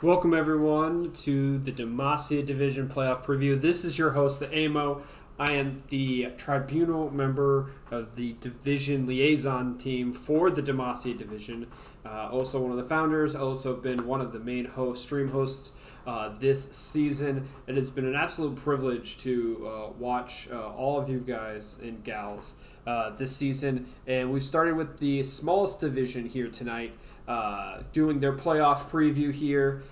Welcome everyone to the Demacia Division Playoff Preview. This is your host, the AMO. I am the tribunal member of the division liaison team for the Demacia Division. Also one of the founders, also been one of the main stream hosts this season. It has been an absolute privilege to watch all of you guys and gals this season. And we started with the smallest division here tonight, doing their playoff preview here.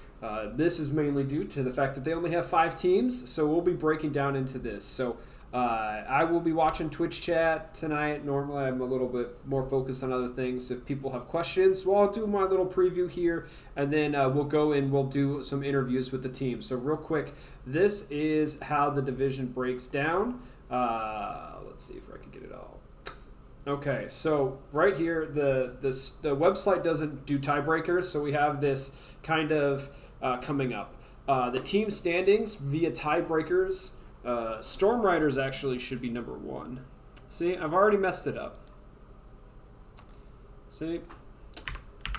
This is mainly due to the fact that they only have 5 teams, so we'll be breaking down into this. So I will be watching Twitch chat tonight. Normally I'm a little bit more focused on other things. If people have questions, well, I'll do my little preview here, and then we'll go and we'll do some interviews with the team. So real quick, this is how the division breaks down. Let's see if I can get it all. Okay, so right here, the website doesn't do tiebreakers, so we have this kind of coming up. The team standings via tiebreakers. Storm Riders actually should be number 1. See, I've already messed it up. See,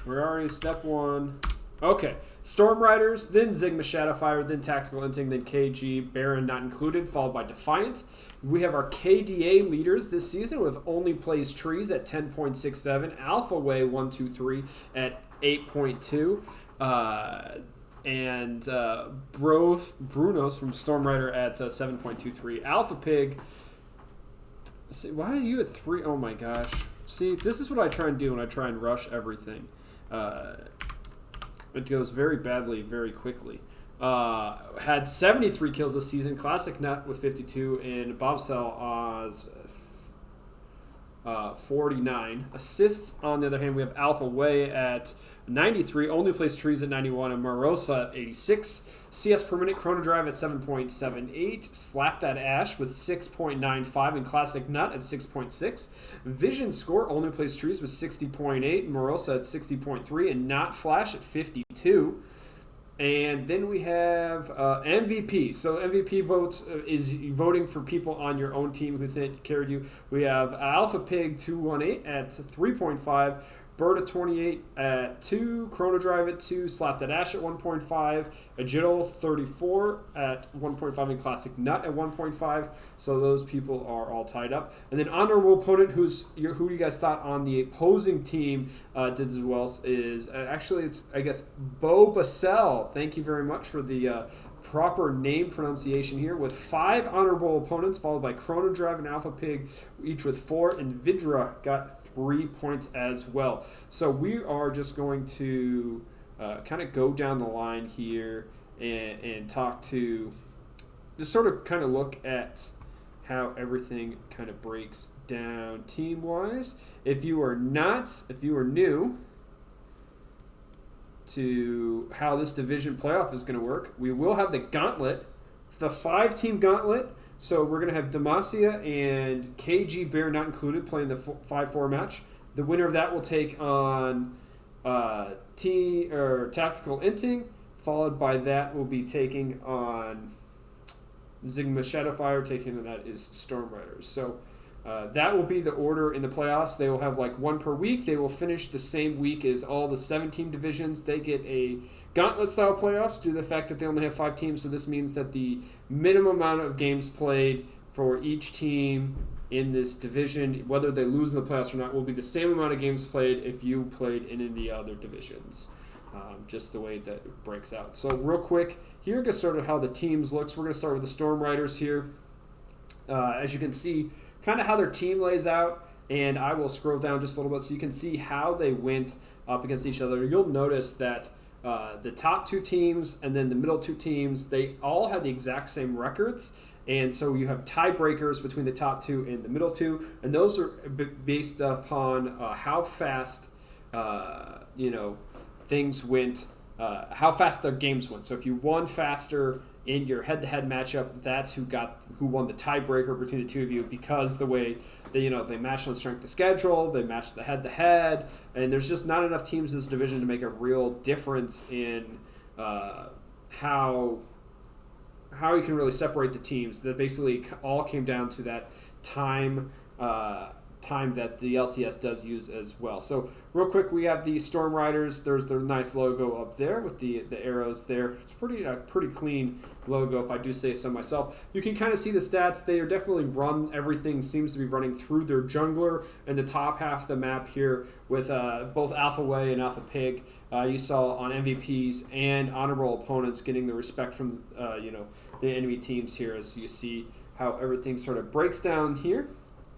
we're already step 1. Okay, Storm Riders, then Zigma Shadowfire, then Tactical Inting, then KG, Baron not included, followed by Defiant. We have our KDA leaders this season with Only Plays Trees at 10.67, Alpha Way 123 at 8.2, and Brunos from Storm Rider at 7.23. Alpha Pig, see, why are you at 3? Oh my gosh. See, this is what I try and do when I try and rush everything. It goes very badly very quickly. Had 73 kills this season. Classic Nut with 52, and Bobcell Oz 49. Assists, on the other hand, we have Alpha Way at 93, Only Plays Trees at 91, and Marosa at 86. CS per minute, Chrono Drive at 7.78, Slap That Ash with 6.95, and Classic Nut at 6.6. Vision score, Only Plays Trees with 60.8, Marosa at 60.3, and Not Flash at 52. And then we have MVP. So MVP votes is voting for people on your own team who carried you. We have Alpha Pig 218 at 3.5, Berta 28 at 2, Chrono Drive at 2, Slap That Ash at 1.5, Agittle 34 at 1.5, and Classic Nut at 1.5. So those people are all tied up. And then honorable opponent, who you guys thought on the opposing team did as well, is actually it's I guess Bo Basel. Thank you very much for the proper name pronunciation here, with 5 honorable opponents, followed by Chrono Drive and Alpha Pig, each with 4, and Vidra got 3 points as well. So we are just going to kind of go down the line here and talk to, just sort of kind of look at how everything kind of breaks down team-wise. If you are new to how this division playoff is going to work, we will have the gauntlet, the 5-team gauntlet. So we're going to have Demacia and KG Bear not included playing the 5-4 match. The winner of that will take on Tactical Inting. Followed by that will be taking on Zigma Shadowfire. Taking on that is Storm Riders. So that will be the order in the playoffs. They will have like 1 per week. They will finish the same week as all the 7-team divisions. They get a gauntlet-style playoffs due to the fact that they only have 5 teams. So this means that the minimum amount of games played for each team in this division, whether they lose in the playoffs or not, will be the same amount of games played if you played in the other divisions. Just the way that it breaks out. So real quick, here is sort of how the teams looks. We're going to start with the Storm Riders here. As you can see, kind of how their team lays out, and I will scroll down just a little bit so you can see how they went up against each other. You'll notice that the top 2 teams and then the middle 2 teams, they all had the exact same records, and so you have tiebreakers between the top 2 and the middle 2, and those are based upon how fast things went, how fast their games went. So if you won faster in your head-to-head matchup, that's who won the tiebreaker between the 2 of you, because the way they matched on strength of schedule, they matched the head-to-head, and there's just not enough teams in this division to make a real difference in how you can really separate the teams. That basically all came down to that time time that the LCS does use as well. So real quick, we have the Storm Riders. There's their nice logo up there with the arrows there. It's pretty clean logo, if I do say so myself. You can kind of see the stats. They are definitely run. Everything seems to be running through their jungler in the top half of the map here with both Alpha Way and Alpha Pig. You saw on MVPs and honorable opponents getting the respect from the enemy teams here, as you see how everything sort of breaks down here.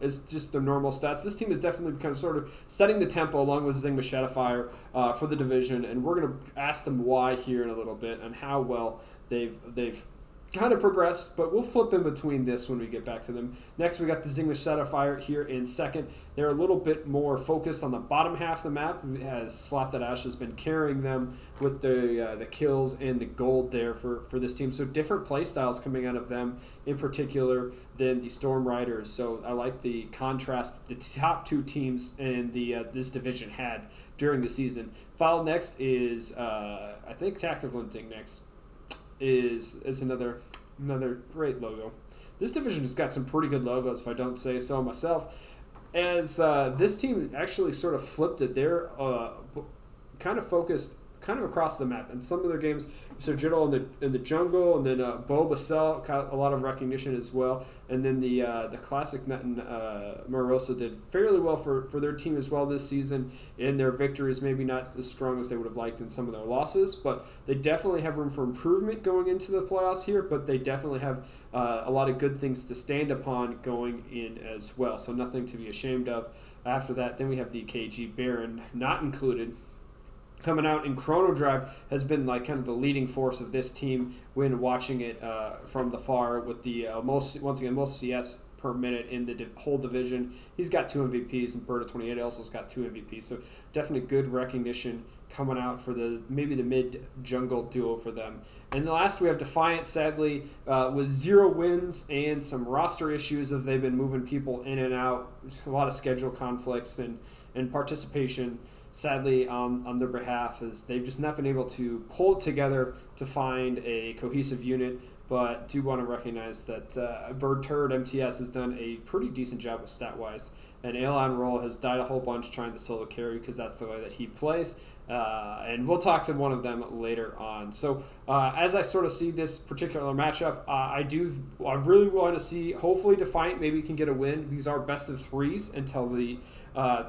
Is just their normal stats. This team is definitely kind of sort of setting the tempo along with Zing with Shadowfire for the division, and we're going to ask them why here in a little bit and how well they've kind of progressed, but we'll flip in between this when we get back to them. Next, we got the Zing with Shadowfire here in second. They're a little bit more focused on the bottom half of the map, as Slap That Ash has been carrying them with the kills and the gold there for this team. So different play styles coming out of them in particular than the Storm Riders. So I like the contrast the top two teams in this division had during the season. Followed next is I think Tactical Linting next. Is another great logo. This division has got some pretty good logos, if I don't say so myself. As this team actually sort of flipped it, they're kind of focused kind of across the map. In some of their games, so Jiddle in the jungle, and then Bo Basel got a lot of recognition as well. And then the classic Nut and Marosa did fairly well for their team as well this season. In their victories, maybe not as strong as they would have liked in some of their losses, but they definitely have room for improvement going into the playoffs here. But they definitely have a lot of good things to stand upon going in as well. So nothing to be ashamed of. After that, then we have the KG Baron, not included. Coming out in Chrono Drive has been like kind of the leading force of this team when watching it from the far with the most CS per minute in the whole division. He's got 2 MVPs, and Berta28 also has got 2 MVPs. So definitely good recognition coming out for maybe the mid jungle duo for them. And the last we have Defiant, sadly, with 0 wins and some roster issues of they've been moving people in and out, a lot of schedule conflicts and participation. Sadly, on their behalf, is they've just not been able to pull it together to find a cohesive unit. But do want to recognize that Bird Turd MTS has done a pretty decent job with stat-wise. And Alon Roll has died a whole bunch trying to solo carry because that's the way that he plays. And we'll talk to one of them later on. So as I sort of see this particular matchup, I really want to see, hopefully Defiant maybe can get a win. These are best of 3s until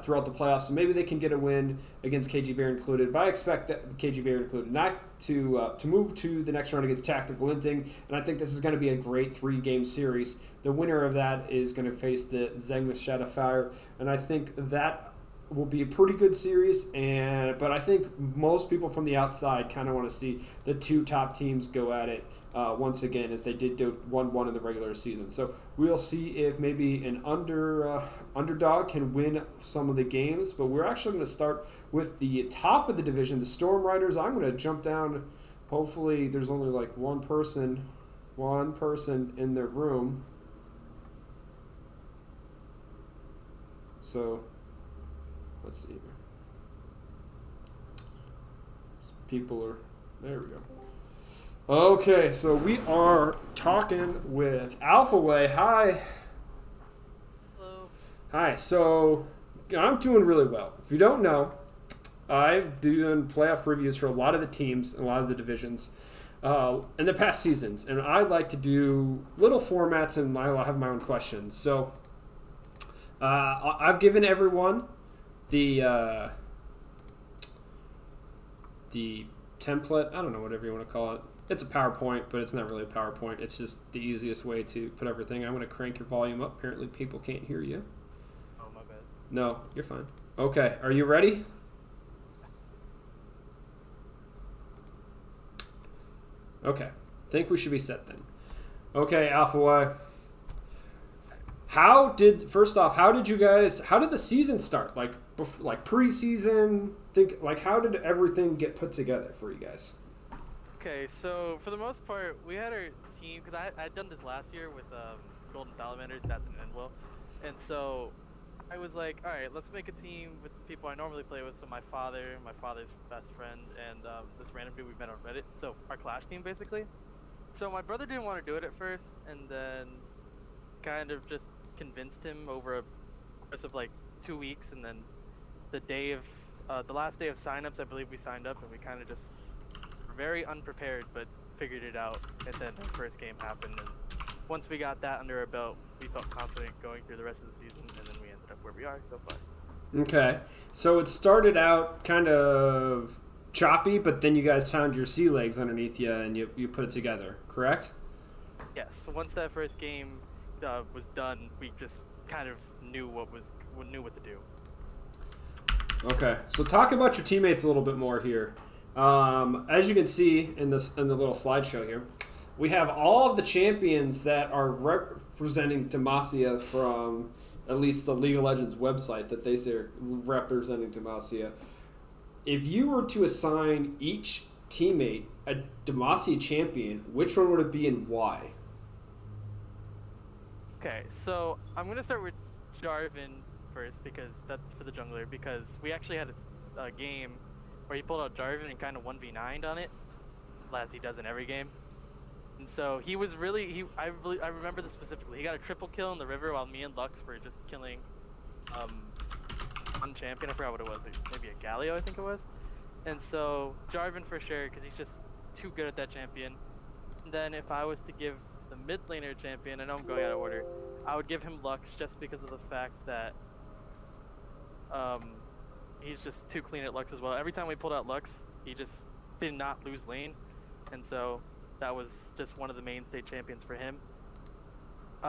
throughout the playoffs. So maybe they can get a win against KG Bear included. But I expect that KG Bear included not to move to the next round against Tactical Linting. And I think this is going to be a great 3-game series. The winner of that is going to face the Zeng with Shadowfire. And I think that will be a pretty good series. But I think most people from the outside kind of want to see the 2 top teams go at it once again, as they did do 1-1 in the regular season. So we'll see if maybe an underdog can win some of the games. But we're actually going to start with the top of the division, the Storm Riders. I'm going to jump down. Hopefully there's only like one person in their room. So let's see here. People are, there we go. Okay, so we are talking with Alpha Way. Hi. Hello. Hi, so I'm doing really well. If you don't know, I've done playoff previews for a lot of the teams, a lot of the divisions in the past seasons, and I like to do little formats, and I have my own questions. So I've given everyone the template. I don't know, whatever you want to call it. It's a PowerPoint, but it's not really a PowerPoint. It's just the easiest way to put everything. I'm going to crank your volume up. Apparently people can't hear you. Oh, my bad. No, you're fine. Okay, are you ready? Okay, think we should be set then. Okay, Alpha Y. How did the season start? Like preseason? How did everything get put together for you guys? Okay, so for the most part, we had our team, because I'd done this last year with Golden Salamanders, that didn't end well. And so I was like, all right, let's make a team with the people I normally play with. So my father's best friend, and this random dude we met on Reddit. So our Clash team, basically. So my brother didn't want to do it at first, and then kind of just convinced him over a course of like 2 weeks, and then the last day of signups, I believe we signed up, and we kind of just were very unprepared, but figured it out. And then the first game happened, and once we got that under our belt, we felt confident going through the rest of the season, and then we ended up where we are so far. Okay. So it started out kind of choppy, but then you guys found your sea legs underneath you and you put it together, correct? Yes. So once that first game was done, we just kind of knew what to do. Okay. So talk about your teammates a little bit more here. As you can see in the little slideshow here, we have all of the champions that are representing Demacia from at least the League of Legends website that they say are representing Demacia. If you were to assign each teammate a Demacia champion, which one would it be and why? Okay, so I'm gonna start with Jarvan first because that's for the jungler. Because we actually had a game where he pulled out Jarvan and kind of 1v9'd on it, as he does in every game. And so he was I remember this specifically. He got a triple kill in the river while me and Lux were just killing one champion. I forgot what it was. Maybe a Galio, I think it was. And so Jarvan for sure, because he's just too good at that champion. And then if I was to give the mid laner champion, I know I'm going out of order, I would give him Lux just because of the fact that he's just too clean at Lux as well. Every time we pulled out Lux, he just did not lose lane. And so that was just one of the mainstay champions for him. For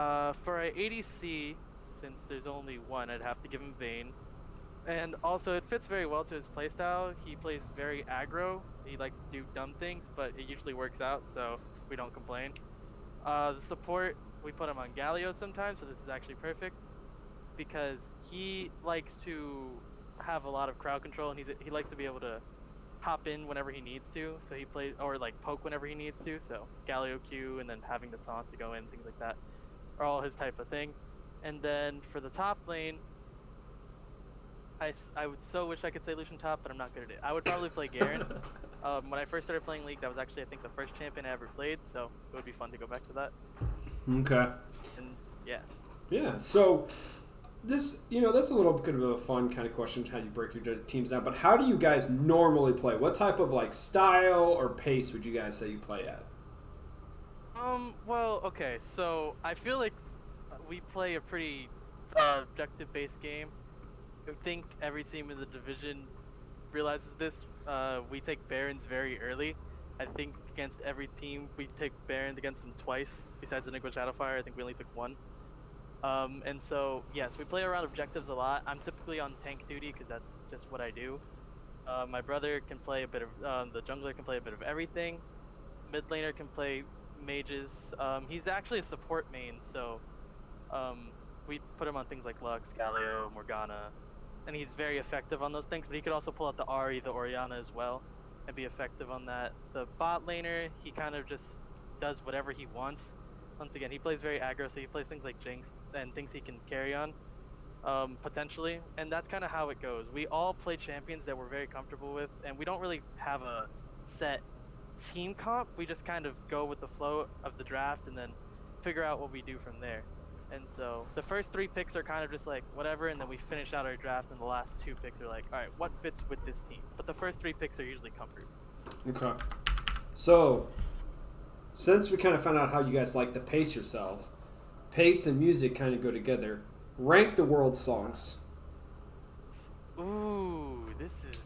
our ADC, since there's only one, I'd have to give him Vayne. And also, it fits very well to his playstyle. He plays very aggro. He likes to do dumb things, but it usually works out, so we don't complain. The support, we put him on Galio sometimes, so this is actually perfect. Because he likes to have a lot of crowd control, and he likes to be able to hop in whenever he needs to, so he plays, or like poke whenever he needs to, so Galio Q and then having the taunt to go in, things like that, are all his type of thing. And then for the top lane, I would so wish I could say Lucian top, but I'm not good at it. I would probably play Garen. When I first started playing League, that was actually, I think, the first champion I ever played, so it would be fun to go back to that. Okay. And yeah. Yeah, so this, that's a little bit of a fun kind of question, how you break your teams down, but how do you guys normally play? What type of, like, style or pace would you guys say you play at? Well, okay, so I feel like we play a pretty objective-based game. I think every team in the division realizes this. We take Barons very early. I think against every team, we take Baron against them twice, besides Enigma Shadowfire. I think we only took one. And so, yes, we play around objectives a lot. I'm typically on tank duty because that's just what I do. My brother can play a bit of, the jungler can play a bit of everything. Mid laner can play mages. He's actually a support main, so we put him on things like Lux, Galio, Morgana, and he's very effective on those things, but he could also pull out the Ahri, the Orianna as well, and be effective on that. The bot laner, he kind of just does whatever he wants. Once again, he plays very aggro, so he plays things like Jinx and things he can carry on, potentially, and that's kind of how it goes. We all play champions that we're very comfortable with, and we don't really have a set team comp. We just kind of go with the flow of the draft and then figure out what we do from there. And so the first 3 picks are kind of just like whatever, and then we finish out our draft, and the last 2 picks are like, all right, what fits with this team? But the first 3 picks are usually comfort. Okay. So, since we kind of found out how you guys like to pace yourself, pace and music kind of go together. Rank the world songs. Ooh, this is...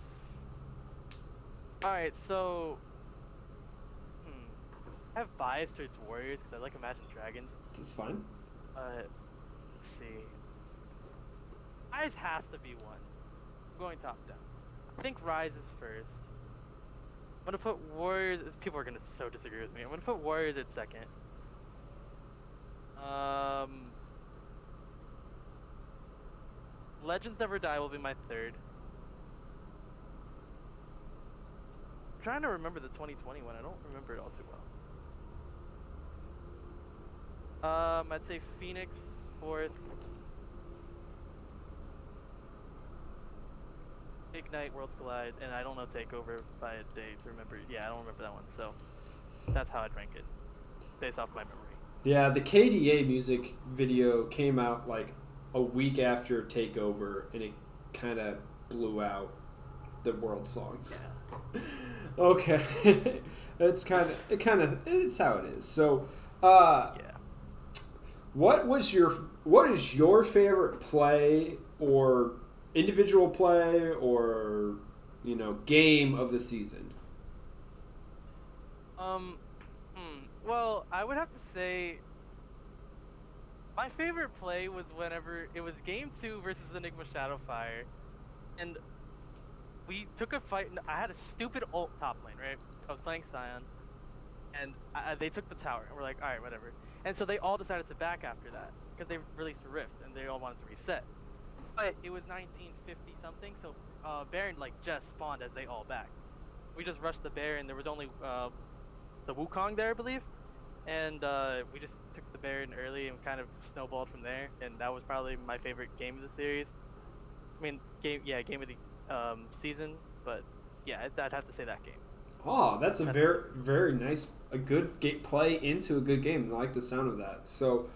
Alright, so... I have bias towards Warriors because I like Imagine Dragons. That's fine. Let's see. Rise has to be one. I'm going top down. I think Rise is first. I'm gonna put Warriors... People are gonna so disagree with me. I'm gonna put Warriors at second. Legends Never Die will be my third. I'm trying to remember the 2020 one. I don't remember it all too well. I'd say Phoenix fourth. Ignite, Worlds Collide, and I don't know Takeover by a day to remember. Yeah, I don't remember that one. So that's how I'd rank it, based off my memory. Yeah, the KDA music video came out like a week after Takeover, and it kind of blew out the world song. Yeah. Okay, it's it's how it is. So, Yeah. what is your favorite play or individual play or game of the season? Well, I would have to say my favorite play was whenever it was game 2 versus Enigma Shadowfire, and we took a fight. And I had a stupid ult top lane, right? I was playing Scion, and they took the tower, and we're like, all right, whatever. And so they all decided to back after that because they released a rift, and they all wanted to reset. But it was 1950 something, so Baron just spawned as they all backed. We just rushed the Baron. There was only the Wukong there, I believe, and we just took the Baron early and kind of snowballed from there. And that was probably my favorite game of the series. I mean, game of the season, but yeah, I'd have to say that game. Oh, that's a very, very nice, a good play into a good game. I like the sound of that. So,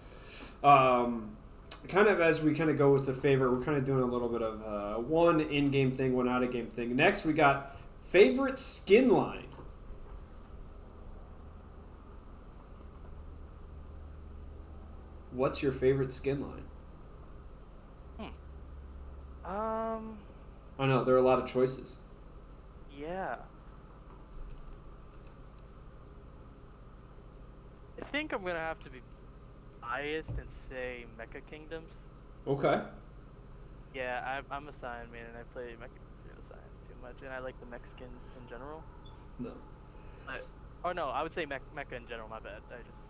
kind of as we kind of go with the favorite, we're kind of doing a little bit of one in-game thing, one out-of-game thing. Next, we got favorite skin line. What's your favorite skin line? I know there are a lot of choices. Yeah. I think I'm gonna have to be biased and say Mecha Kingdoms. Okay. Yeah, I'm a Scion man, and I play Mecha Scion too much, and I like the Mexicans in general. No. No, I would say Mecha in general. My bad. I just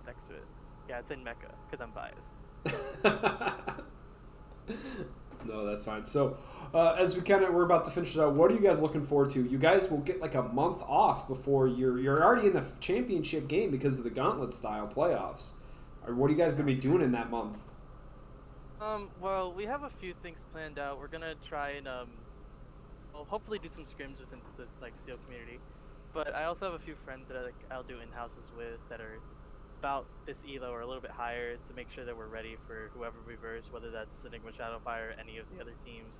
next to it. Yeah, it's in Mecha because I'm biased. No, that's fine. So, as we're about to finish it out, what are you guys looking forward to? You guys will get like a month off before you're already in the championship game because of the gauntlet style playoffs. Or what are you guys going to be doing in that month? Well, we have a few things planned out. We're gonna try and hopefully do some scrims within the SEAL community. But I also have a few friends that I'll do in-houses with that are about this elo or a little bit higher to make sure that we're ready for whoever we verse, whether that's Enigma Shadowfire or any of the other teams.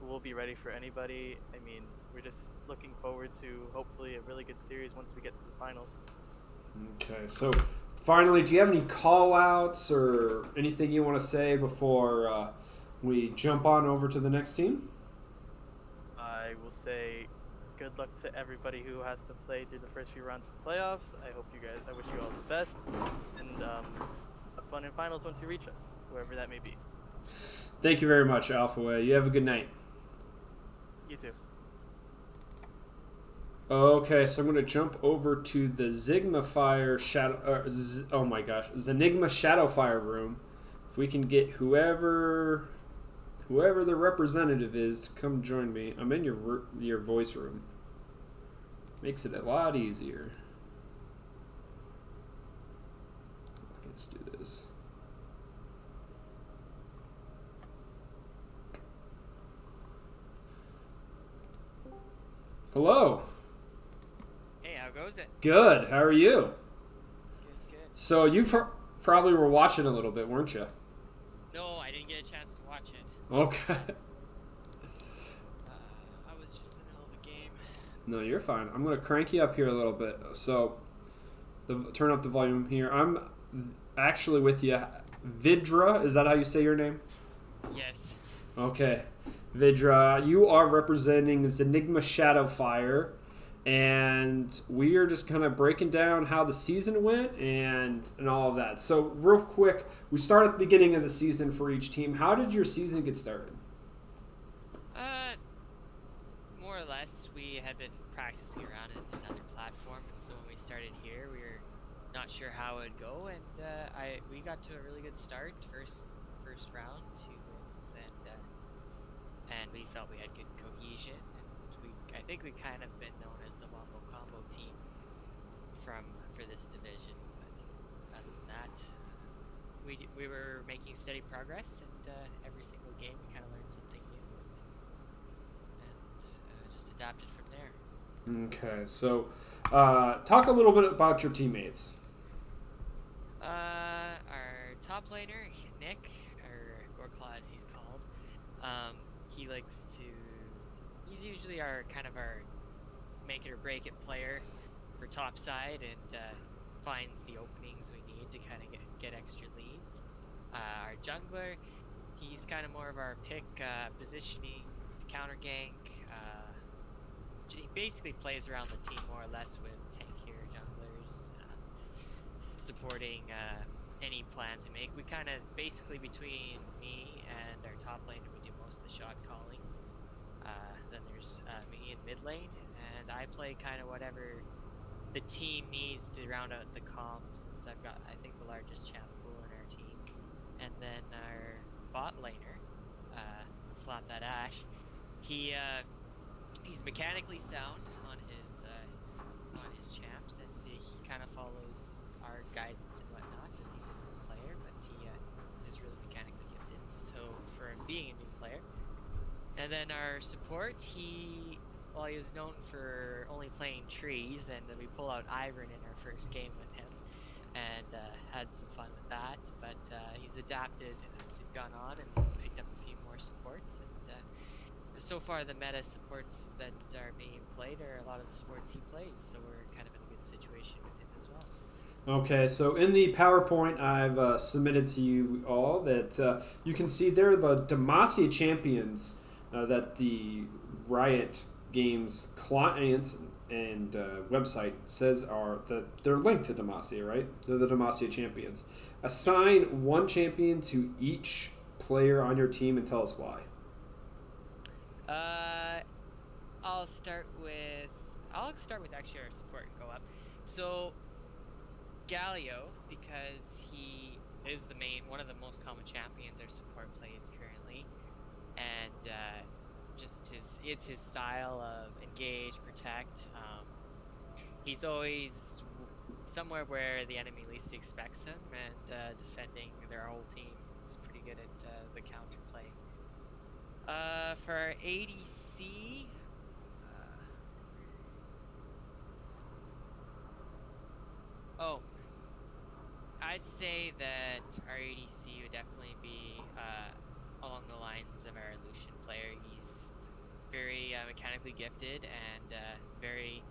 We'll be ready for anybody. I mean, we're just looking forward to hopefully a really good series once we get to the finals. Okay, so finally, do you have any call-outs or anything you want to say before we jump on over to the next team? I will say good luck to everybody who has to play through the first few rounds of the playoffs. I wish you all the best, and have fun in finals once you reach us, whoever that may be. Thank you very much, Alpha Way. You have a good night. You too. Okay, so I'm going to jump over to the Zenigma Shadowfire room. If we can get whoever the representative is to come join me. I'm in your voice room. Makes it a lot easier. Let's do this. Hello. Hey, how goes it? Good. How are you? Good. So you probably were watching a little bit, weren't you? No, I didn't get a chance to watch it. Okay. I was just in the middle of a game. No, you're fine. I'm going to crank you up here a little bit. So, turn up the volume here. I'm actually with you. Vidra, is that how you say your name? Yes. Okay. Vidra, you are representing Zenigma Shadowfire, and we are just kind of breaking down how the season went and all of that. So, real quick, we start at the beginning of the season for each team. How did your season get started? More or less, we had been practicing around in another platform, and so when we started here, we were not sure how it would go, and we got to a really good start. First round, 2 wins, and we felt we had good cohesion, and I think we kind of been known as the Wombo Combo team for this division. But other than that, we were making steady progress, and every single game we kind of learned something new, and just adapted from there. Okay, so talk a little bit about your teammates. Our top laner, Nick, our Claw as he's called. He likes to. He's usually our make it or break it player for top side, and finds the openings we need to kind of get extra leads. Our jungler, he's kind of more of our pick, positioning, counter gank. He basically plays around the team more or less with tankier junglers, supporting any plans we make. We kind of basically, between me and our top laner, we do most of the shot calling. Then there's me in mid lane, and I play kind of whatever the team needs to round out the comps, since I've got, I think, the largest champ pool in our team. And then our bot laner, Slap That Ash, he's mechanically sound on his champs, and he kind of follows our guidance and whatnot, as he's a new player, but he is really mechanically gifted. So for him being a new player, and then our support, he was known for only playing trees, and then we pull out Ivern in our first game with him, and had some fun with that. But he's adapted as we've gone on and picked up a few more supports. And so far, the meta supports that are being played are a lot of the supports he plays, so we're kind of in a good situation with him as well. Okay, so in the PowerPoint I've submitted to you all, that you can see there the Demacia champions that the Riot Games clients and website says are that they're linked to Demacia, right? They're the Demacia champions. Assign one champion to each player on your team and tell us why. I'll start with actually our support and go up. So Galio, because he is one of the most common champions our support plays currently, and it's his style of engage, protect. He's always somewhere where the enemy least expects him, and defending their whole team. He's pretty good at the counterplay. For our ADC, I'd say that our ADC would definitely be along the lines of our Lucian player. He's very mechanically gifted and very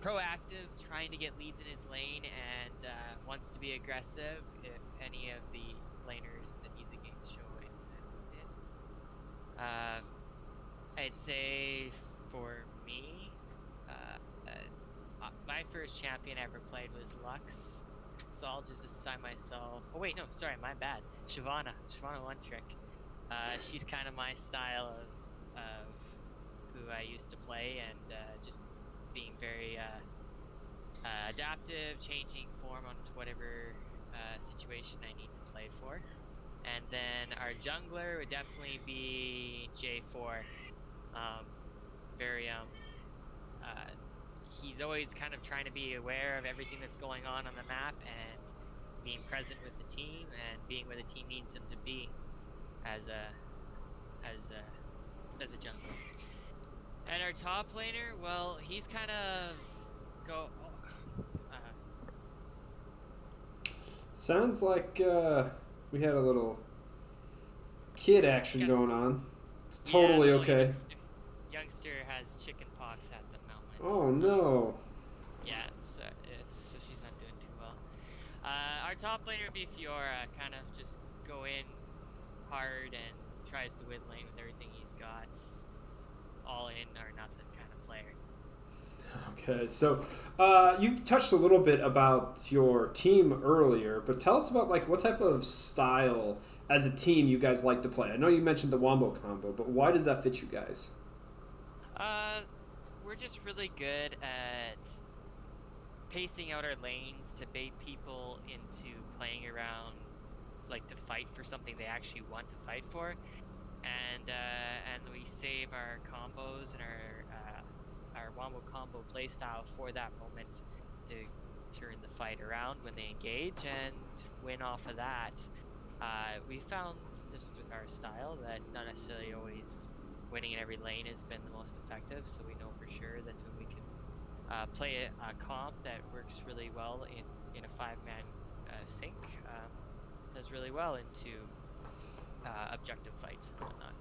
proactive, trying to get leads in his lane, and wants to be aggressive if any of the laners that he's against show any sign of weakness. I'd say for me, my first champion I ever played was Lux, so I'll just assign myself. Oh wait, no, sorry, my bad. Shyvana One Trick. She's kind of my style of who I used to play, and just being very adaptive, changing form onto whatever situation I need to play for. And then our jungler would definitely be J4. He's always kind of trying to be aware of everything that's going on the map, and being present with the team, and being where the team needs him to be as a jungler. And our top laner, well, he's kind of Sounds like we had a little kid action going on. It's totally okay. Youngster has chicken pox at the moment. Oh no. Yeah, so she's not doing too well. Our top laner would be Fiora, kind of just go in hard and tries to win lane with everything he's got. All in or nothing kind of player. Okay, so you touched a little bit about your team earlier, but tell us about what type of style as a team you guys like to play. I know you mentioned the Wombo combo, but why does that fit you guys? We're just really good at pacing out our lanes to bait people into playing around, to fight for something they actually want to fight for, and we save our combos and our Wombo combo playstyle for that moment to turn the fight around when they engage and win off of that. We found just with our style that not necessarily always winning in every lane has been the most effective, so we know for sure that when we can play a comp that works really well in a 5-man sync, does really well into objective fights and whatnot.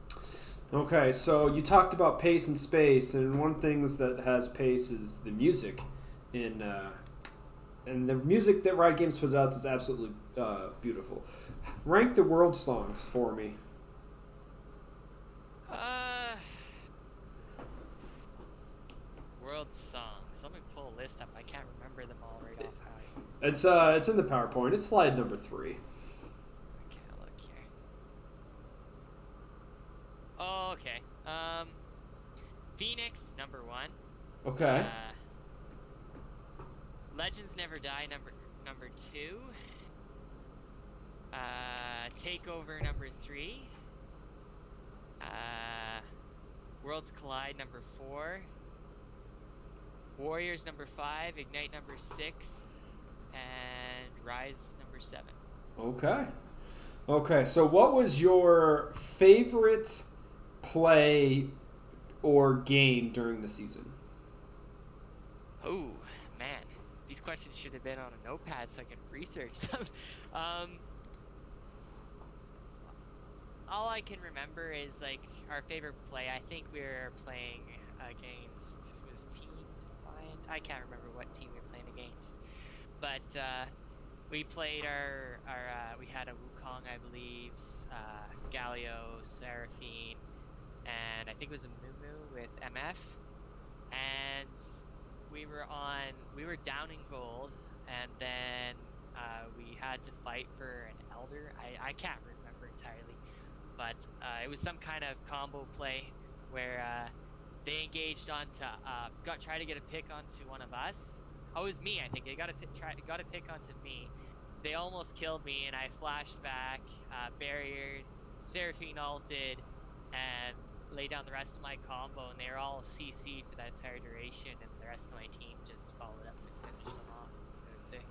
Okay, so you talked about pace and space, and one thing that has pace is the music. And the music that Riot Games puts out is absolutely beautiful. Rank the world songs for me. World songs. Let me pull a list up. I can't remember them all right off high. It's in the PowerPoint. It's slide number 3. Okay, I'll look here. Oh, okay. Phoenix, number 1. Okay. Legends Never Die, number 2. Takeover, number 3. Worlds Collide, number 4. Warriors, number 5. Ignite, number 6. And Rise, number 7. Okay, so what was your favorite play or game during the season? Oh, man. These questions should have been on a notepad so I could research them. All I can remember is, like, our favorite play. I think we were playing against, was Team Defiant? I can't remember what team we were playing against. But, we played we had a Wukong, I believe, Galio, Seraphine, and I think it was a Mumu with MF. And we were down in gold, and then we had to fight for an Elder. I can't remember entirely, but it was some kind of combo play where they engaged onto, tried to get a pick onto one of us. Oh, it was me, I think. They got a pick onto me. They almost killed me, and I flashed back, barriered, Seraphine ulted, and laid down the rest of my combo, and they were all CC'd for that entire duration, and the rest of my team just followed up and finished them off, I would say.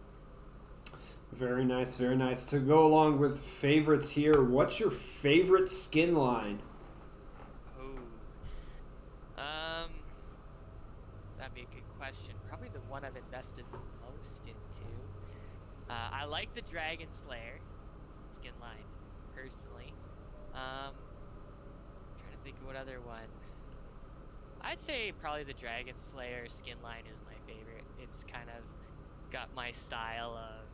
Very nice, very nice. To go along with favorites here, what's your favorite skin line? That'd be a good question. Probably the one I've invested the most into. I like the Dragon Slayer skin line, personally. Trying to think of what other one. I'd say probably the Dragon Slayer skin line is my favorite. It's kind of got my style of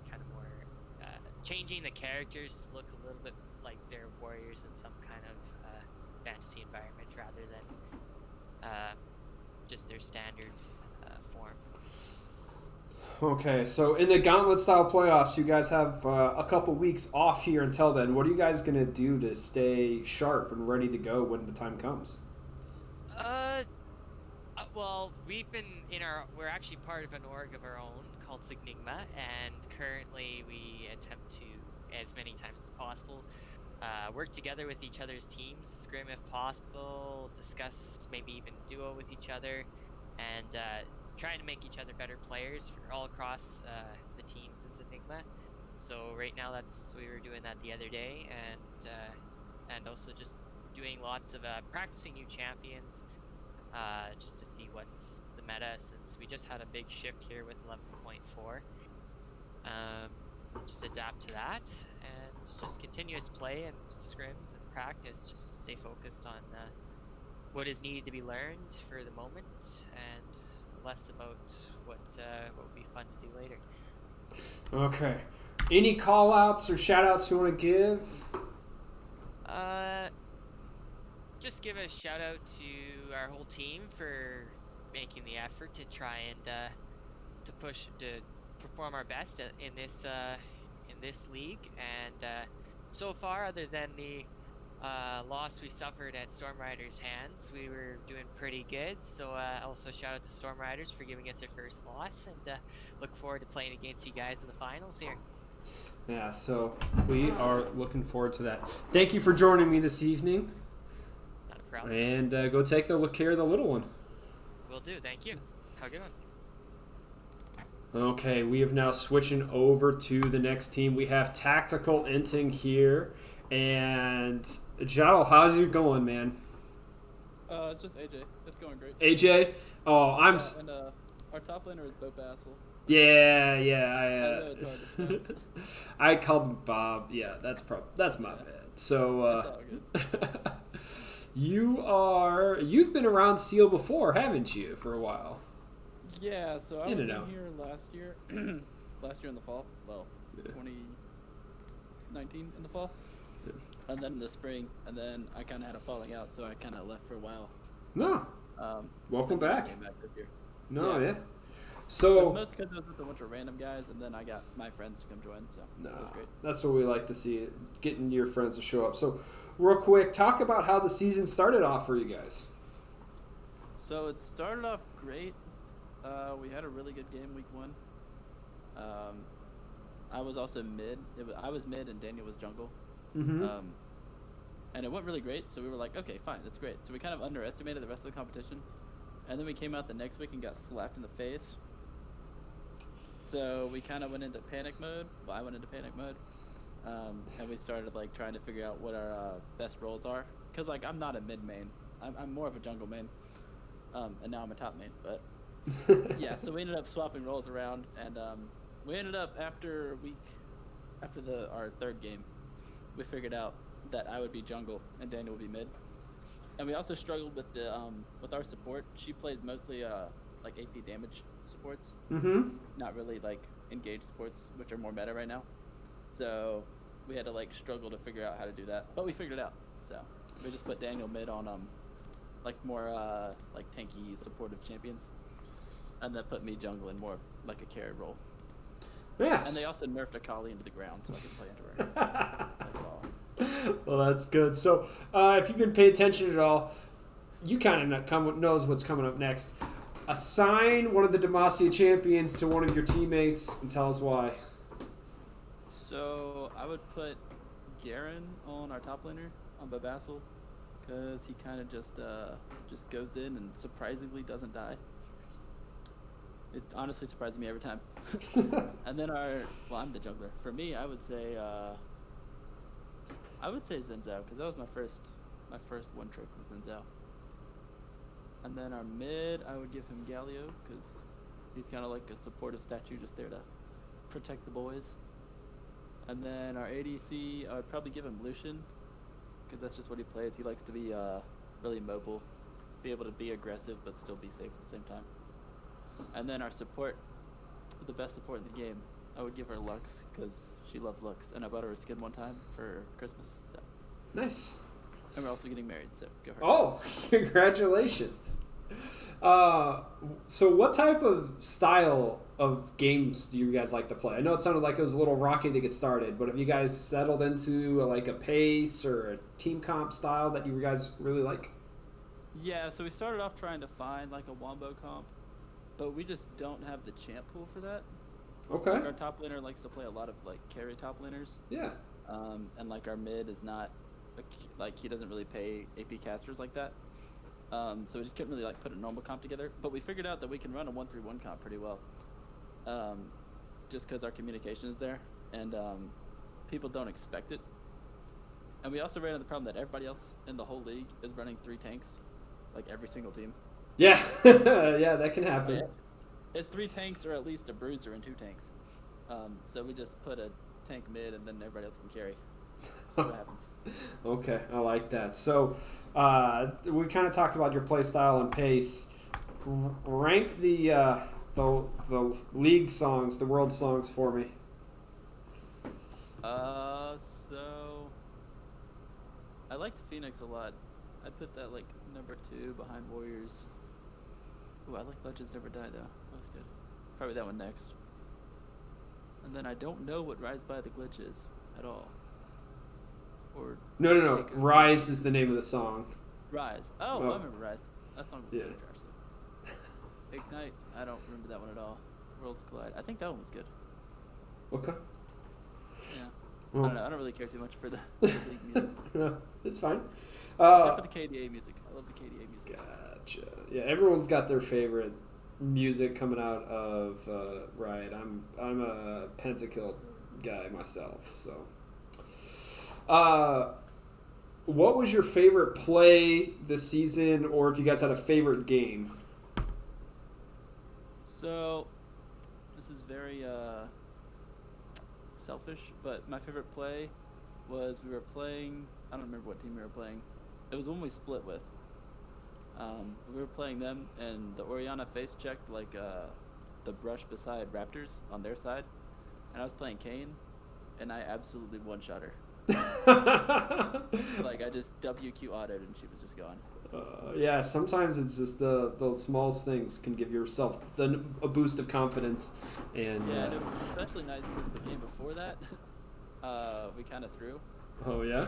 kind of more changing the characters to look a little bit like they're warriors in some kind of fantasy environment rather than just their standard form. Okay, so in the Gauntlet-style playoffs, you guys have a couple weeks off here until then. What are you guys going to do to stay sharp and ready to go when the time comes? Well, we're actually part of an org of our own called Signigma, and currently we attempt to, as many times as possible, work together with each other's teams, scrim if possible, discuss, maybe even duo with each other, and trying to make each other better players all across the teams in Enigma. So right now we were doing that the other day, and also just doing lots of practicing new champions, just to see what's the meta, since we just had a big shift here with 11.4. Just adapt to that, and just continuous play and scrims and practice, just to stay focused on what is needed to be learned for the moment, and less about what would be fun to do later. Okay. Any call-outs or shout-outs you want to give? Just give a shout-out to our whole team for making the effort to try and to perform our best in this league, and so far, other than the loss we suffered at Storm Riders' hands, we were doing pretty good. So also shout out to Storm Riders for giving us their first loss, and look forward to playing against you guys in the finals here. Yeah, so we are looking forward to that. Thank you for joining me this evening. Not a problem. And go take care of the little one. Will do. Thank you. Have a good one. Okay, we have now switching over to the next team. We have Tactical Inting here. And Jado, how's it going, man? It's just AJ. It's going great. AJ? Oh, and our top laner is Bo Bassel. Yeah, I know it's hard to pronounce. I called him Bob. Yeah, that's my bad. So It's all good. you've been around Seal before, haven't you, for a while? Yeah, so I In was and in out. here last year. Last year in the fall. Well, Yeah. 2019 in the fall. Yeah. And then in the spring. And then I kind of had a falling out, so I kind of left for a while. No. Welcome and then I back. came back this year. No, Yeah. yeah. But So most because I was with a bunch of random guys, and then I got my friends to come join, so that was great. that's what we like to see, getting your friends to show up. So, real quick, talk about how the season started off for you guys. So it started off great. We had a really good game week 1. I was also mid. I was mid and Daniel was jungle. Mm-hmm. And it went really great, so we were like, okay, fine, that's great. So we kind of underestimated the rest of the competition. And then we came out the next week and got slapped in the face. So we kind of went into panic mode. Well, I went into panic mode. And we started like trying to figure out what our best roles are. Because like I'm not a mid main. I'm more of a jungle main. And now I'm a top main. But yeah, so we ended up swapping roles around. And we ended up after our third game, we figured out that I would be jungle and Daniel would be mid. And we also struggled with the with our support. She plays mostly like AP damage supports, Mm-hmm. not really like engage supports, which are more meta right now. So we had to like struggle to figure out how to do that, but we figured it out. So we just put Daniel mid on like more like tanky supportive champions, and then put me jungle in more of like a carry role. Yes. And they also nerfed Akali into the ground, so I could play into her. Like it all. Well, that's good. So, if you've been paying attention at all, you kind of knows what's coming up next. Assign one of the Demacia champions to one of your teammates and tell us why. So I would put Garen on our top laner on Babassel, because he kind of just goes in and surprisingly doesn't die. It honestly surprises me every time. And then I'm the jungler. For me, I would say Zenzo, because that was my first one trick with Zenzo. And then our mid, I would give him Galio, because he's kind of like a supportive statue just there to protect the boys. And then our ADC, I would probably give him Lucian, because that's just what he plays. He likes to be really mobile, be able to be aggressive but still be safe at the same time. And then our support, the best support in the game, I would give her Lux, because she loves Lux, and I bought her a skin one time for Christmas. So. Nice. And we're also getting married, so go her. Oh, congratulations. So what type of style of games do you guys like to play? I know it sounded like it was a little rocky to get started, but have you guys settled into like a pace or a team comp style that you guys really like? Yeah, so we started off trying to find like a wombo comp, but we just don't have the champ pool for that. Okay. Like our top laner likes to play a lot of like carry top laners. Yeah. And like our mid is not like he doesn't really pay AP casters like that. So we just couldn't really like put a normal comp together. But we figured out that we can run a 1-3-1 comp pretty well. Just because our communication is there and people don't expect it. And we also ran into the problem that everybody else in the whole league is running 3 tanks, like every single team. Yeah. Yeah, that can happen. Yeah. It's 3 tanks or at least a bruiser and 2 tanks. So we just put a tank mid and then everybody else can carry. See what happens. Okay, I like that. So we kind of talked about your play style and pace. Rank the league songs, the world songs for me. So I liked Phoenix a lot. I put that like number 2 behind Warriors. Ooh, I like Legends Never Die though. That was good. Probably that one next. And then I don't know what Rise by the Glitch is at all. Or No. Rise is the name of the song. Rise. Oh, I remember Rise. That song was Yeah. good actually. Ignite. I don't remember that one at all. Worlds Collide. I think that one was good. Okay. Yeah. Well, I don't know. I don't really care too much for the league music. No, it's fine. Except for the KDA music. I love the KDA music. Gotcha. Yeah, everyone's got their favorite music coming out of Riot. I'm a Pentakill guy myself, so. What was your favorite play this season, or if you guys had a favorite game? So, this this is very selfish, but my favorite play was we were playing. I don't remember what team we were playing. It was one we split with. We were playing them, and the Orianna face checked like the brush beside Raptors on their side, and I was playing Kane, and I absolutely one-shot her. Like I just WQ auto'd and she was just gone. Yeah, sometimes it's just the smallest things can give yourself a boost of confidence. And yeah, and it was especially nice because the game before that, we kind of threw. Oh yeah.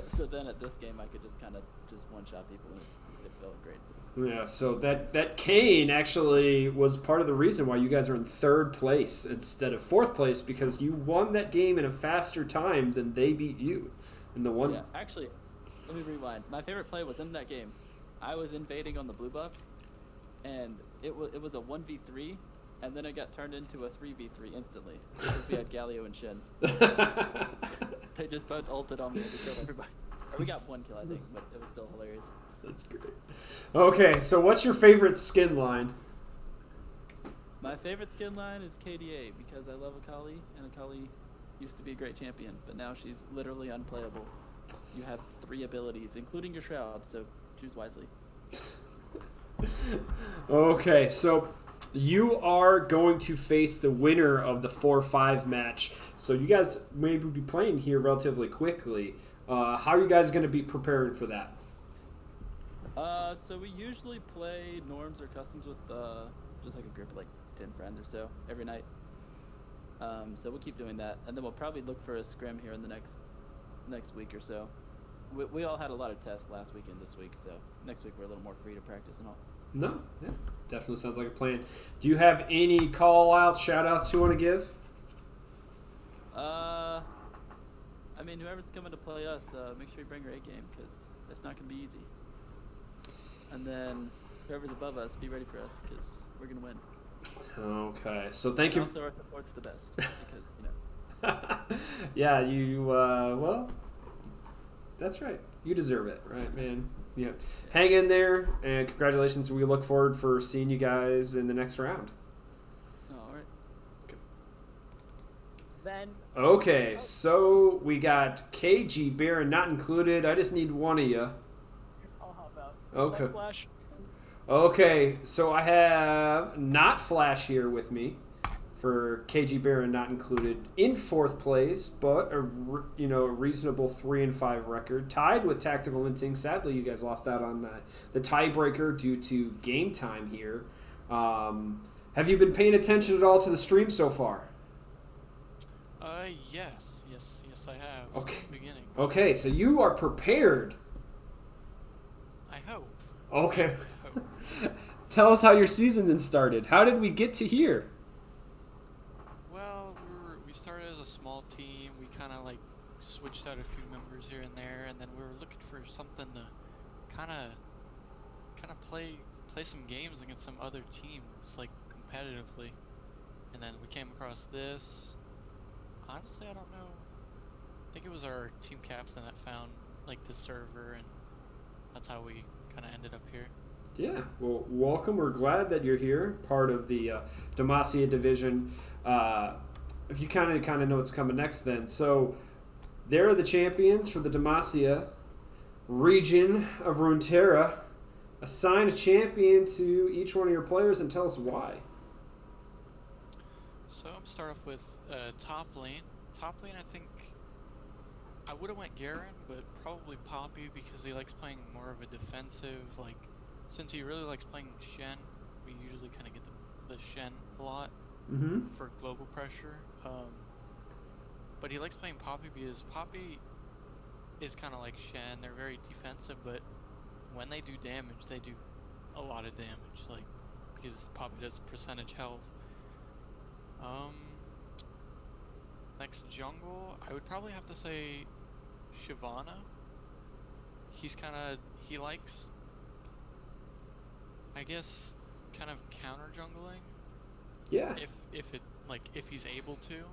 So then at this game, I could just kind of just one-shot people, and it felt great. Yeah, so that Kane actually was part of the reason why you guys are in third place instead of fourth place, because you won that game in a faster time than they beat you in the one. Yeah, actually, let me rewind. My favorite play was in that game. I was invading on the blue buff, and it was a 1v3, and then it got turned into a 3v3 instantly because we had Galio and Shen. They just both ulted on me to kill everybody. Or we got one kill, I think, but it was still hilarious. That's great. Okay, so what's your favorite skin line? My favorite skin line is KDA because I love Akali, and Akali used to be a great champion, but now she's literally unplayable. You have 3 abilities, including your Shroud, so choose wisely. Okay, so you are going to face the winner of the 4-5 match. So you guys may be playing here relatively quickly. How are you guys going to be preparing for that? So we usually play norms or customs with just like a group of like 10 friends or so every night. So we'll keep doing that, and then we'll probably look for a scrim here in the next week or so. We all had a lot of tests last week and this week, so next week we're a little more free to practice and all. No, yeah, definitely sounds like a plan. Do you have any call-outs, shout-outs you want to give? I mean, whoever's coming to play us, make sure you bring your A game, because it's not going to be easy. And then whoever's above us, be ready for us, because we're going to win. Okay, so thank you. Also, our support's the best, because, you know. Yeah, you, well, that's right. You deserve it, right, man? Yeah. Hang in there, and congratulations. We look forward for seeing you guys in the next round. All right. Then. Okay, so we got KG Baron not included. I just need one of you. I'll hop out. Okay. Flash. Okay, so I have not Flash here with me for KG Baron not included in 4th place, but a reasonable 3-5 record, tied with Tactical Inting. Sadly, you guys lost out on the tiebreaker due to game time here. Have you been paying attention at all to the stream so far? Yes, I have. Okay. Since the beginning. Okay, so you are prepared. I hope. Okay. I hope. Tell us how your season then started. How did we get to here? Well, we started as a small team. We kind of like switched out a few members here and there, and then we were looking for something to kind of play some games against some other teams, like competitively. And then we came across this. Honestly, I don't know. I think it was our team captain that found like the server, and that's how we kind of ended up here. Yeah, well, welcome. We're glad that you're here, part of the Demacia division. If you kind of know what's coming next, then. So, they're the champions for the Demacia region of Runeterra. Assign a champion to each one of your players and tell us why. So I'm start off with top lane. Top lane, I think I would have went Garen, but probably Poppy because he likes playing more of a defensive. Like, since he really likes playing Shen, we usually kind of get the Shen a lot for global pressure. But he likes playing Poppy because Poppy is kind of like Shen. They're very defensive, but when they do damage, they do a lot of damage. Like, because Poppy does percentage health. Next jungle, I would probably have to say Shyvana. He likes, I guess, kind of counter jungling. Yeah. If he's able to,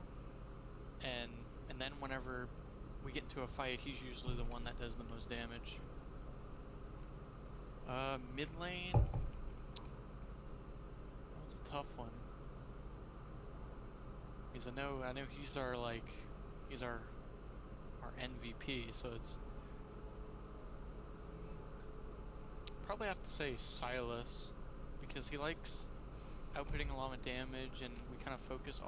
and then whenever we get into a fight, he's usually the one that does the most damage. Mid lane, that was a tough one. Because I know he's our MVP. So it's probably have to say Silas, because he likes outputting a lot of damage, and we kind of focus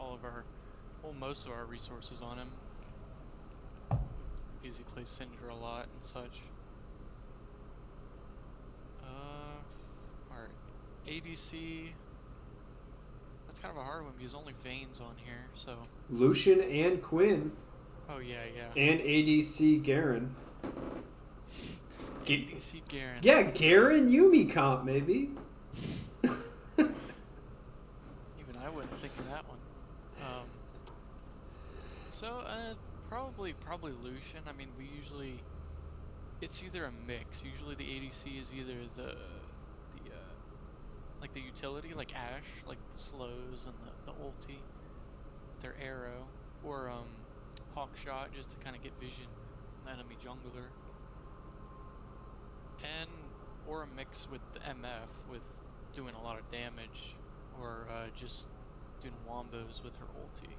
most of our resources on him. Because he plays Syndra a lot and such. Our ADC. That's kind of a hard one because only Vayne's on here, so. Lucian and Quinn. Oh yeah, yeah. And ADC Garen. ADC Garen. Yeah, Garen Yumi comp, maybe. Even I wouldn't think of that one. Probably Lucian. I mean, it's either a mix. Usually the ADC is either the like the utility, like Ashe, like the slows and the ulti, their arrow, or hawk shot just to kind of get vision on the enemy jungler, or a mix with the MF with doing a lot of damage, or just doing wombos with her ulti.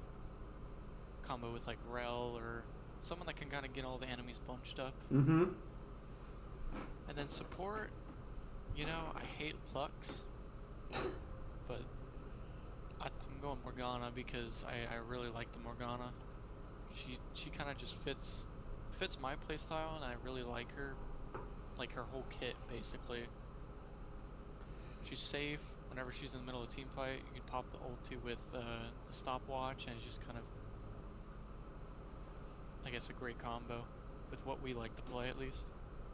Combo with like Rel or someone that can kind of get all the enemies bunched up. Mm-hmm. And then support, I hate Lux, but I'm going Morgana because I really like the Morgana. She kind of just fits my playstyle, and I really like her whole kit basically. She's safe. Whenever she's in the middle of a team fight, you can pop the ulti with the stopwatch, and it's just kind of, I guess, a great combo with what we like to play, at least.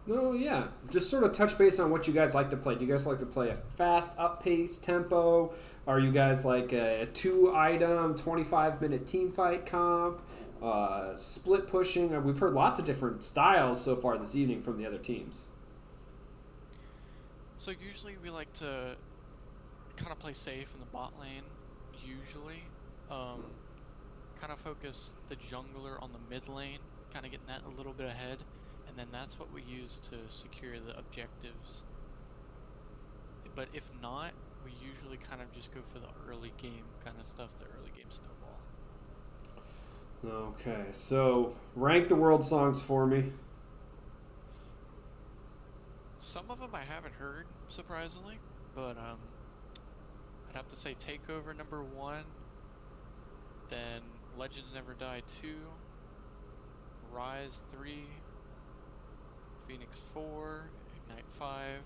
No, yeah. Just sort of touch base on what you guys like to play. Do you guys like to play a fast, up-pace tempo? Are you guys like a 2-item, 25-minute team fight comp? Split pushing? We've heard lots of different styles so far this evening from the other teams. So usually we like to kind of play safe in the bot lane, usually. Kind of focus the jungler on the mid lane, kind of getting that a little bit ahead, and then that's what we use to secure the objectives. But if not, we usually kind of just go for the early game kind of stuff, the early game snowball. Okay, so rank the world songs for me. Some of them I haven't heard, surprisingly, but I'd have to say Takeover #1, then Legends Never Die 2, Rise 3, Phoenix 4, Ignite 5,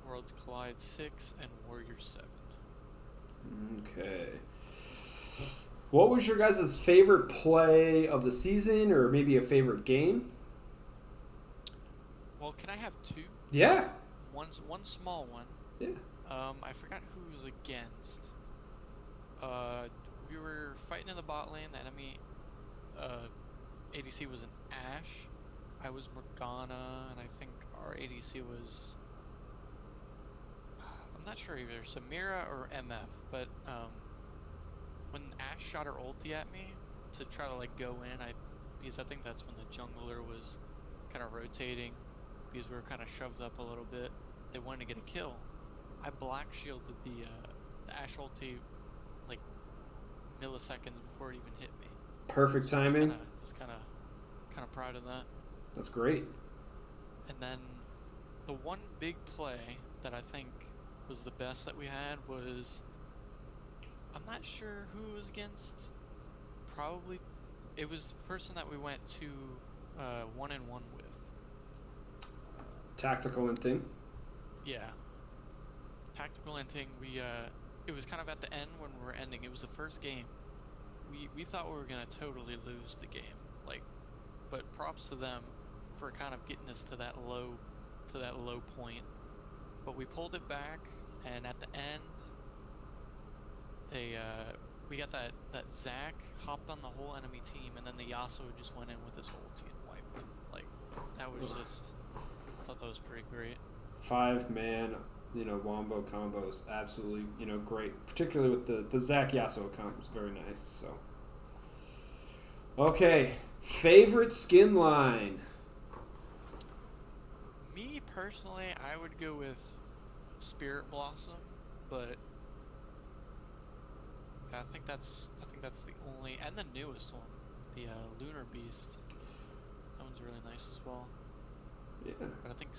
Worlds Collide 6, and Warrior 7. Okay. What was your guys' favorite play of the season, or maybe a favorite game? Well, can I have two? Yeah. One small one. Yeah. I forgot who it was against. We were fighting in the bot lane. The enemy ADC was an Ashe. I was Morgana, and I think our ADC was, I'm not sure either, Samira or MF, but when Ashe shot her ulti at me to try to like go in, because I think that's when the jungler was kind of rotating, because we were kind of shoved up a little bit. They wanted to get a kill. I black shielded the Ashe ulti like milliseconds before it even hit me. Perfect So timing. I was kind of proud of that. That's great. And then the one big play that I think was the best that we had was, I'm not sure who it was against. Probably it was the person that we went to 1-1 with. Tactical inting. Yeah. Tactical inting. It was kind of at the end when we were ending. It was the first game. We thought we were gonna totally lose the game. But props to them for kind of getting us to that low point. But we pulled it back, and at the end, we got that Zac hopped on the whole enemy team, and then the Yasuo just went in with his ulti and wiped them. That was just, I thought that was pretty great. 5-man, wombo combos, absolutely, great. Particularly with the Zac Yasuo comp was very nice. So, okay, favorite skin line. Me personally, I would go with Spirit Blossom, but I think that's think that's the only, and the newest one, the Lunar Beast. That one's really nice as well. Yeah. But I think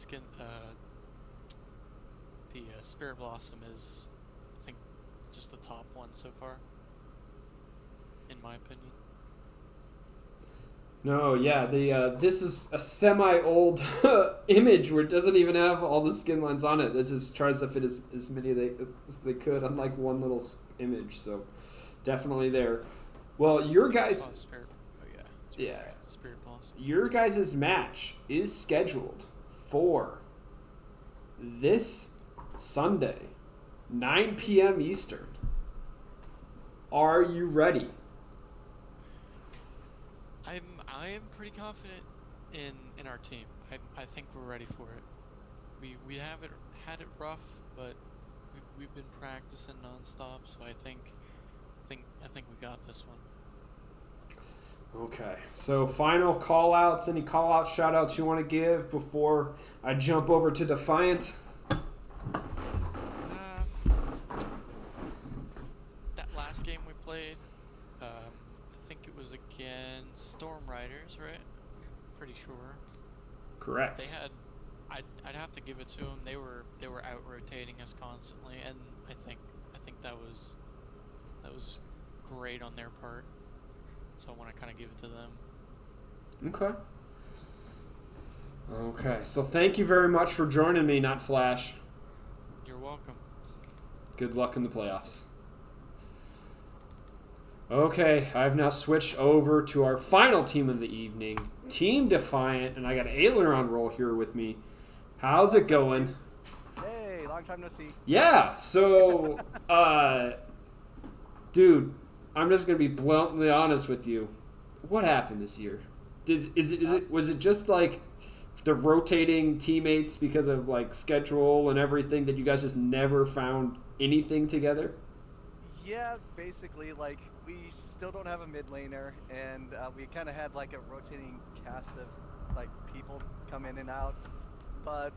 the Spirit Blossom is, I think, just the top one so far, in my opinion. No, yeah, this is a semi-old image where it doesn't even have all the skin lines on it. It just tries to fit as many as they could on like one little image. So definitely there. Well, your guys, Spirit, oh yeah, yeah, Spirit Blossom. your guys' match is scheduled for this Sunday, 9 p.m. Eastern. Are you ready? I am pretty confident in our team. I think we're ready for it. We haven't had it rough, but we've been practicing nonstop, so I think we got this one. Okay, so final call-outs. Any call-outs, shout-outs you want to give before I jump over to Defiant? That last game we played, I think it was against Storm Riders, right? Pretty sure. Correct. They had, I'd have to give it to them. They were out rotating us constantly, and I think that was great on their part. So I want to kind of give it to them. Okay. Okay, so thank you very much for joining me, Not Flash. You're welcome. Good luck in the playoffs. Okay, I've now switched over to our final team of the evening, Team Defiant, and I got Ayler on roll here with me. How's it going? Hey, long time no see. Yeah, so, dude, I'm just gonna be bluntly honest with you. What happened this year? Was it just like the rotating teammates because of like schedule and everything that you guys just never found anything together? Yeah, basically, like, we still don't have a mid laner, and we kind of had like a rotating cast of like people come in and out, but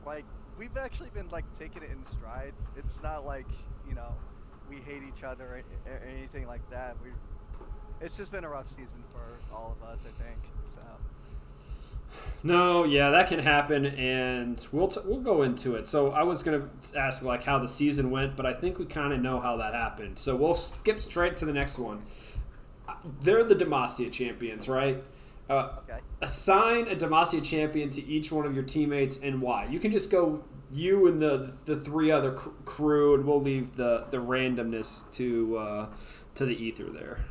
like we've actually been like taking it in stride. It's not like, you know, we hate each other or anything like that. It's just been a rough season for all of us, I think. So. No, yeah, that can happen, and we'll go into it. So I was gonna ask like how the season went, but I think we kind of know how that happened. So we'll skip straight to the next one. They're the Demacia champions, right? Okay. Assign a Demacia champion to each one of your teammates and why. You can just go you and the three other crew, and we'll leave the randomness to the ether there.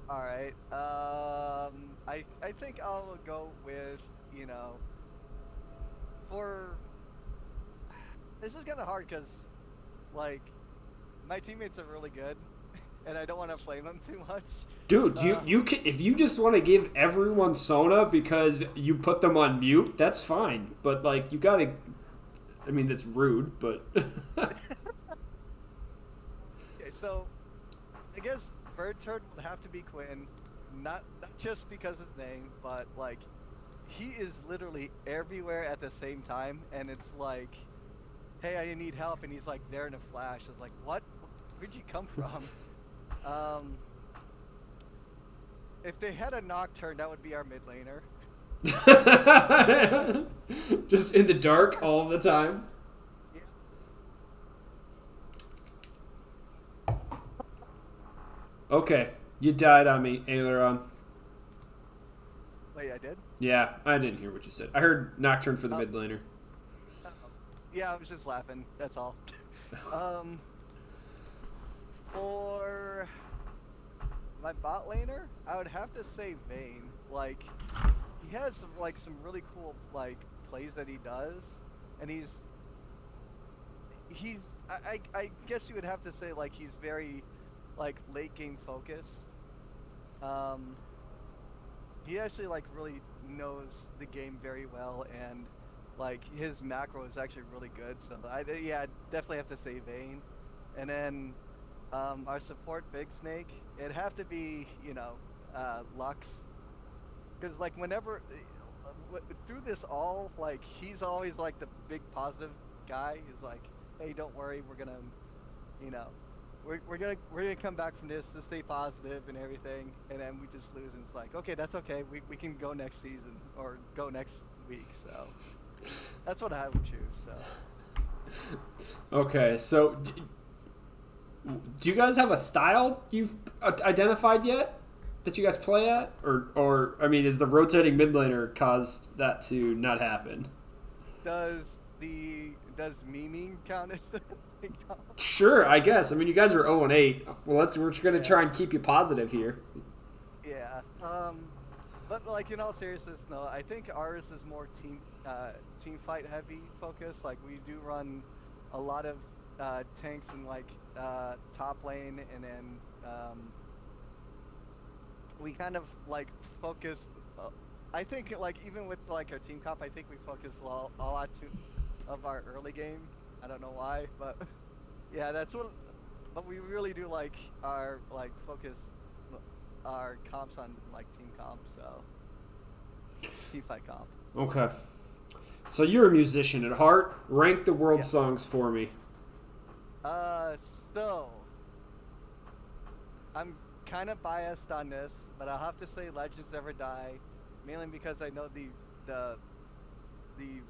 All right. I think I'll go with, you know, this is kind of hard because, like, my teammates are really good, and I don't want to flame them too much. Dude, you can, if you just want to give everyone Sona because you put them on mute, that's fine. But like, you gotta. I mean, that's rude, but. Okay, so I guess Bird Turd would have to be Quinn, not just because of his name, but like he is literally everywhere at the same time, and it's like, hey, I need help, and he's like there in a flash. I was like, what? Where'd you come from? If they had a Nocturne, that would be our mid laner. Just in the dark all the time. Yeah. Okay, you died on me, Aileron. Wait, I did? Yeah, I didn't hear what you said. I heard Nocturne for the mid laner. Yeah, I was just laughing. That's all. For my bot laner, I would have to say Vayne. Like, he has some really cool like plays that he does, and he's I guess you would have to say like he's very like late game focused. He actually like really knows the game very well, and like his macro is actually really good. So I'd definitely have to say Vayne. And then our support Big Snake, it'd have to be, you know, Lux, because like whenever through this all, like he's always like the big positive guy. He's like, hey, don't worry, we're gonna, you know, we're gonna come back from this to stay positive and everything, and then we just lose, and it's like, okay, that's okay. We can go next season or go next week. So that's what I would choose. So Okay, so do you guys have a style you've identified yet that you guys play at, or I mean, is the rotating mid laner caused that to not happen? does memeing count as the thing? Sure, I guess. I mean, you guys are 0-8. Well, we're going to try and keep you positive here. Yeah. But like in all seriousness, no. I think ours is more team fight heavy focus. Like we do run a lot of tanks in like top lane, and then we kind of like focus. I think like even with like our team comp, I think we focus a lot of our early game. I don't know why, but yeah, that's what. But we really do like our like focus our comps on like team comp, so team fight comp. Okay. So you're a musician at heart. Rank the world Yeah. songs for me. So I'm kind of biased on this, but I'll have to say "Legends Never Die," mainly because I know the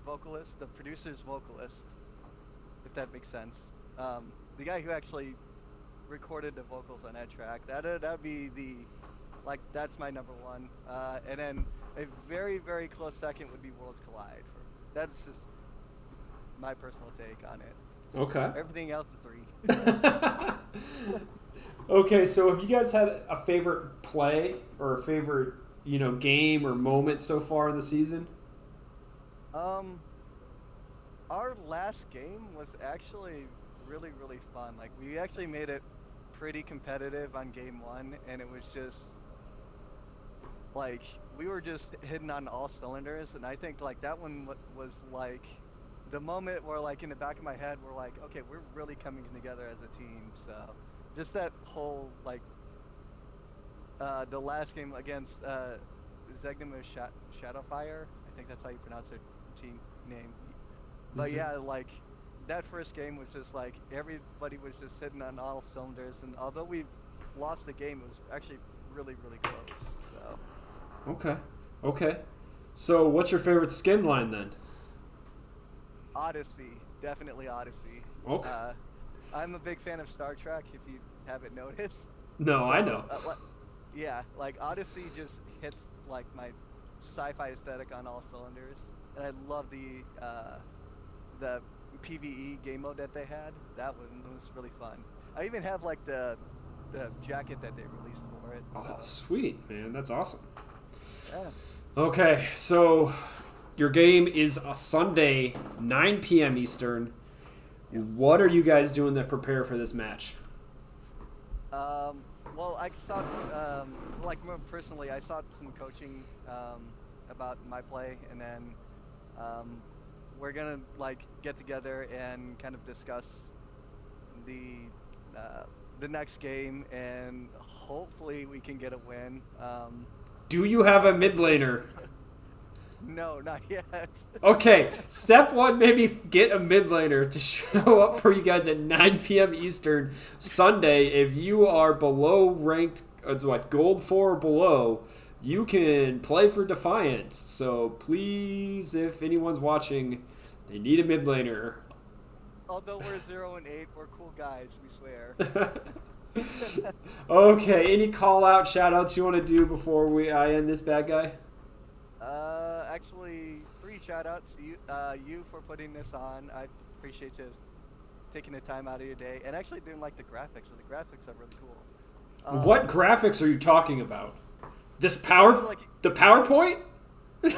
vocalist, the producer's vocalist, if that makes sense. The guy who actually recorded the vocals on that track. That'd be that's my number one. And then a very, very close second would be Worlds Collide. That's just my personal take on it. Okay. Everything else is 3. Okay, so have you guys had a favorite play or a favorite, game or moment so far in the season? Our last game was actually really, really fun. Like we actually made it pretty competitive on game 1, and it was just like we were just hitting on all cylinders, and I think like that one was like the moment where like in the back of my head we're like, okay, we're really coming together as a team. So just that whole like the last game against Zegnamus Shadowfire, I think that's how you pronounce their team name. But yeah, like that first game was just like everybody was just hitting on all cylinders, and although we lost the game, it was actually really, really close. So Okay. So what's your favorite skin line then? Odyssey, definitely Odyssey. Okay. I'm a big fan of Star Trek, if you haven't noticed. No, So, I know. yeah, like Odyssey just hits like my sci-fi aesthetic on all cylinders, and I love the PvE game mode that they had. That one was really fun. I even have like the jacket that they released for it. Oh, sweet, man. That's awesome. Yeah. Okay, so your game is a Sunday, 9 p.m. Eastern. What are you guys doing to prepare for this match? Well, I saw, like more personally, I saw some coaching about my play, and then we're gonna like get together and kind of discuss the next game, and hopefully we can get a win. Do you have a mid laner? No, not yet. Okay, step one, maybe get a mid laner to show up for you guys at 9 p.m. Eastern Sunday. If you are below ranked, it's what, gold 4 or below, you can play for Defiance. So please, if anyone's watching, they need a mid laner. Although we're 0-8, we're cool guys, we swear. Okay, any call out, shout outs you want to do before I end this bad guy? Actually, 3 shout-outs. You for putting this on. I appreciate you taking the time out of your day and actually doing like the graphics. So the graphics are really cool. What graphics are you talking about? The PowerPoint? Yeah.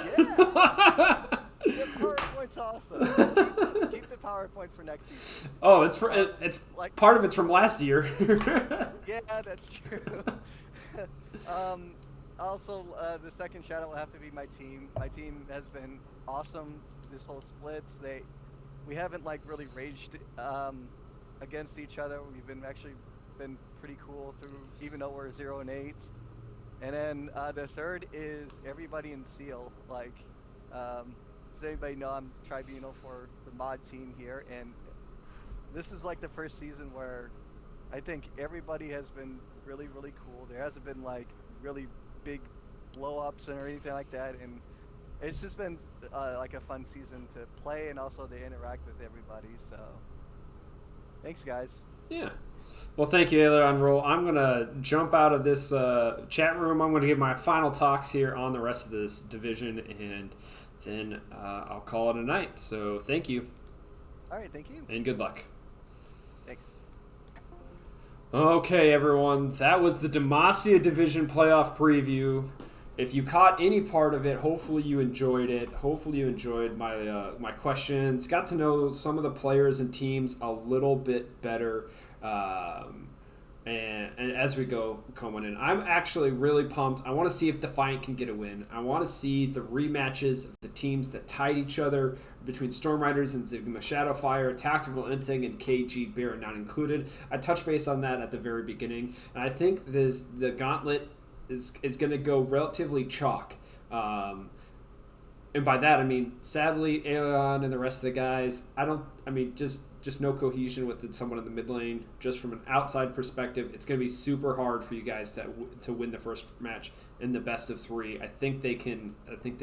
The PowerPoint's awesome. Keep the PowerPoint for next season. Oh, it's like part of it's from last year. Yeah, that's true. Also, the second shout out will have to be my team. My team has been awesome this whole splits. We haven't like really raged against each other. We've been pretty cool through, even though we're 0-8. And then the third is everybody in Seal. Like, does anybody know I'm tribunal for the mod team here? And this is like the first season where I think everybody has been really, really cool. There hasn't been like really big blow ups or anything like that, and it's just been like a fun season to play and also to interact with everybody. So, thanks, guys. Yeah. Well, thank you, Ayla on Roll. I'm going to jump out of this chat room. I'm going to give my final talks here on the rest of this division, and then I'll call it a night. So thank you. All right, thank you. And good luck. Thanks. Okay, everyone. That was the Demacia Division playoff preview. If you caught any part of it, hopefully you enjoyed it. Hopefully you enjoyed my questions. Got to know some of the players and teams a little bit better. And as we go coming in, I'm actually really pumped. I want to see if Defiant can get a win. I want to see the rematches of the teams that tied each other between Storm Riders and Sigma Shadowfire, Tactical Instinct, and KG Baron not included. I touched base on that at the very beginning, and I think the gauntlet is going to go relatively chalk. And by that, I mean, sadly, Aeon and the rest of the guys, just no cohesion with someone in the mid lane. Just from an outside perspective, it's going to be super hard for you guys to win the first match in the best of 3. I think they can. I think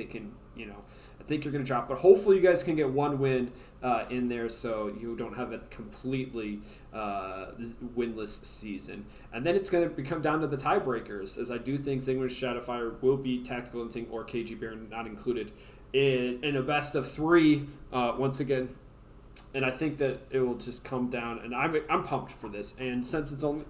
you're going to drop, but hopefully you guys can get one win in there, so you don't have a completely winless season. And then it's going to come down to the tiebreakers, as I do think Sigma Shadowfire will beat Tactical Instinct or KG Baron not included in a best of 3 once again. And I think that it will just come down, and I'm pumped for this. And since it's only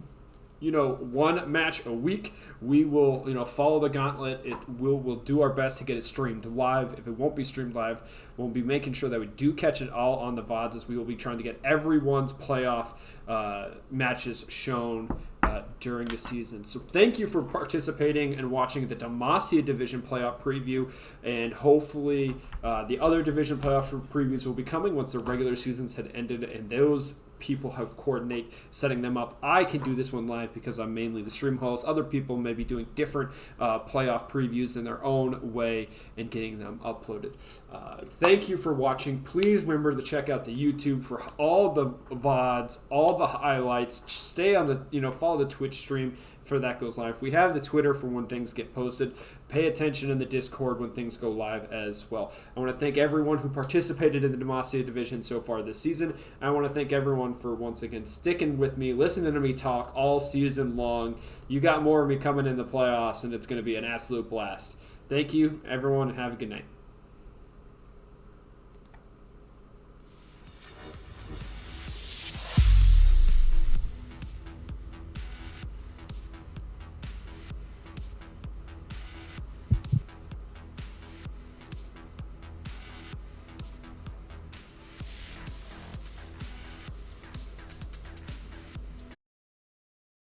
one match a week, we will follow the gauntlet. We'll do our best to get it streamed live. If it won't be streamed live, we'll be making sure that we do catch it all on the VODs, as we will be trying to get everyone's playoff matches shown during the season. So thank you for participating and watching the Demacia Division playoff preview, and hopefully the other division playoff previews will be coming once the regular seasons had ended and those people have coordinate setting them up. I can do this one live because I'm mainly the stream host. Other people may be doing different playoff previews in their own way and getting them uploaded. Thank you for watching. Please remember to check out the YouTube for all the VODs, all the highlights. Stay on the, follow the Twitch stream for that goes live. We have the Twitter for when things get posted. Pay attention in the Discord when things go live as well. I want to thank everyone who participated in the Demacia Division so far this season. I want to thank everyone for once again sticking with me, listening to me talk all season long. You got more of me coming in the playoffs, and it's going to be an absolute blast. Thank you, everyone, and have a good night.